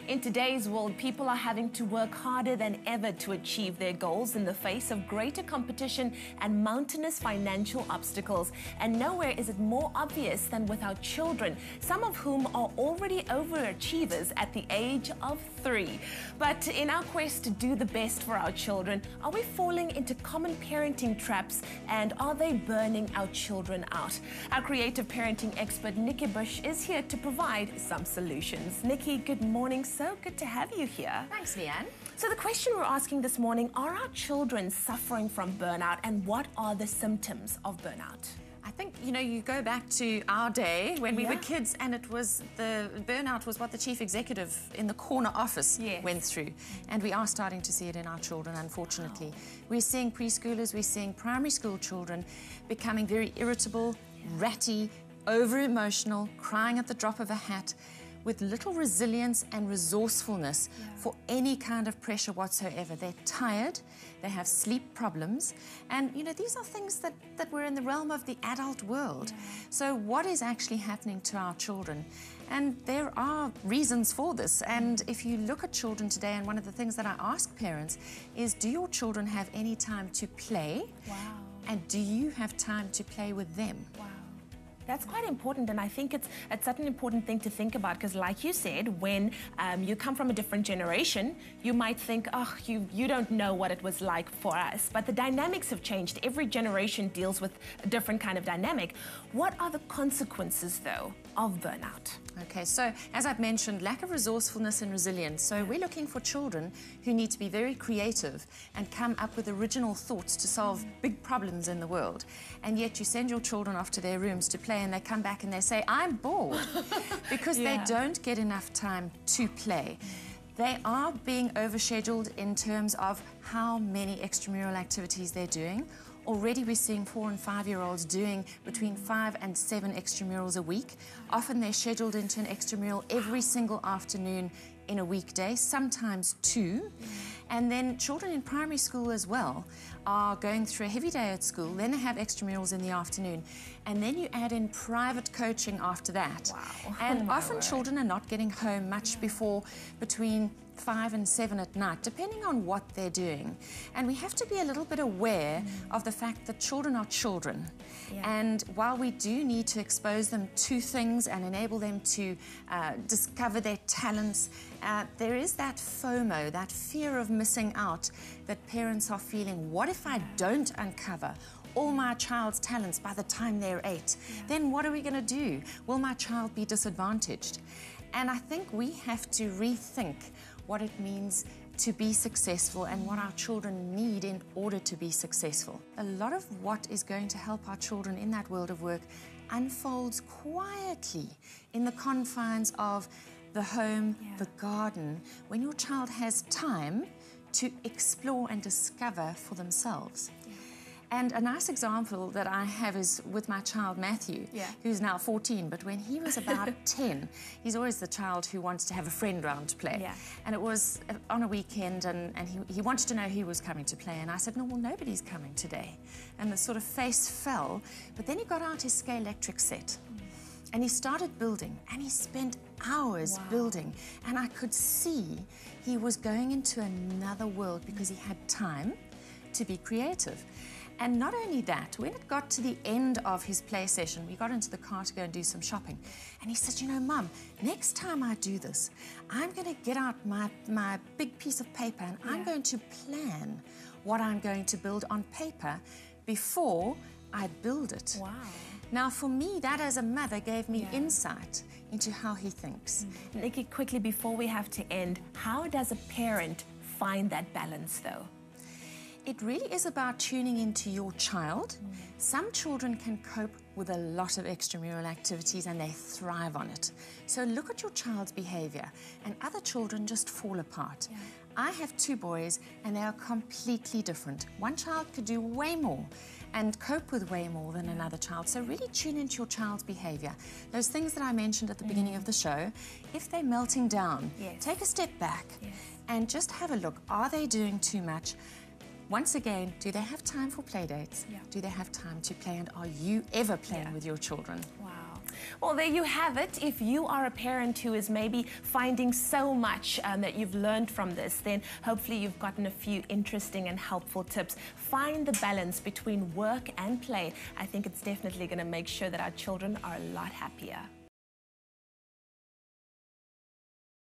In today's world, people are having to work harder than ever to achieve their goals in the face of greater competition and mountainous financial obstacles. And nowhere is it more obvious than with our children, some of whom are already overachievers at the age of 3. But in our quest to do the best for our children, are we falling into common parenting traps, and are they burning our children out? Our creative parenting expert, Nikki is here to provide some solutions. Nikki, good morning. So good to have you here. Thanks, Leanne. So the question we're asking this morning, are our children suffering from burnout, and what are the symptoms of burnout? I think, you know, you go back to our day when we were kids, and it was the burnout was what the chief executive in the corner office went through. And we are starting to see it in our children, unfortunately. We're seeing preschoolers, we're seeing primary school children becoming very irritable, ratty, over-emotional, crying at the drop of a hat, with little resilience and resourcefulness for any kind of pressure whatsoever. They're tired, they have sleep problems, and you know, these are things that were in the realm of the adult world. So what is actually happening to our children? And there are reasons for this. And if you look at children today, and one of the things that I ask parents is, do your children have any time to play? Wow. And do you have time to play with them? Wow. That's quite important, and I think it's such an important thing to think about, because like you said, when you come from a different generation, you might think, oh, you don't know what it was like for us. But the dynamics have changed. Every generation deals with a different kind of dynamic. What are the consequences, though, of burnout? Okay, so as I've mentioned, lack of resourcefulness and resilience. So we're looking for children who need to be very creative and come up with original thoughts to solve big problems in the world. And yet you send your children off to their rooms to play, and they come back and they say, I'm bored, because they don't get enough time to play. They are being overscheduled in terms of how many extramural activities they're doing. Already we're seeing 4- and 5-year-olds doing between 5 and 7 extramurals a week. Often they're scheduled into an extramural every single afternoon in a weekday, sometimes 2. And then children in primary school as well are going through a heavy day at school, then they have extramurals in the afternoon, and then you add in private coaching after that. Wow. And often children are not getting home much before between 5 and 7 at night, depending on what they're doing. And we have to be a little bit aware of the fact that children are children. And while we do need to expose them to things and enable them to discover their talents, there is that FOMO, that fear of missing out, that parents are feeling. What if I don't uncover all my child's talents by the time they're 8? Then what are we going to do? Will my child be disadvantaged? And I think we have to rethink what it means to be successful and what our children need in order to be successful. A lot of what is going to help our children in that world of work unfolds quietly in the confines of the home, the garden, when your child has time to explore and discover for themselves. And a nice example that I have is with my child, Matthew, who's now 14, but when he was about 10, he's always the child who wants to have a friend round to play. And it was on a weekend, and he wanted to know who was coming to play, and I said, no, well, nobody's coming today. And the sort of face fell, but then he got out his Scalextric set, and he started building, and he spent hours building, and I could see he was going into another world because he had time to be creative. And not only that, when it got to the end of his play session, we got into the car to go and do some shopping. And he said, you know, Mum, next time I do this, I'm going to get out my big piece of paper, and I'm going to plan what I'm going to build on paper before I build it. Wow. Now, for me, that as a mother gave me insight into how he thinks. Nikki, quickly before we have to end, how does a parent find that balance, though? It really is about tuning into your child. Some children can cope with a lot of extramural activities and they thrive on it. So look at your child's behavior, and other children just fall apart. I have 2 boys, and they are completely different. One child could do way more and cope with way more than another child. So really tune into your child's behavior. Those things that I mentioned at the beginning of the show, if they're melting down, take a step back and just have a look. Are they doing too much? Once again, do they have time for play dates? Do they have time to play, and are you ever playing with your children? Wow. Well, there you have it. If you are a parent who is maybe finding so much that you've learned from this, then hopefully you've gotten a few interesting and helpful tips. Find the balance between work and play. I think it's definitely going to make sure that our children are a lot happier.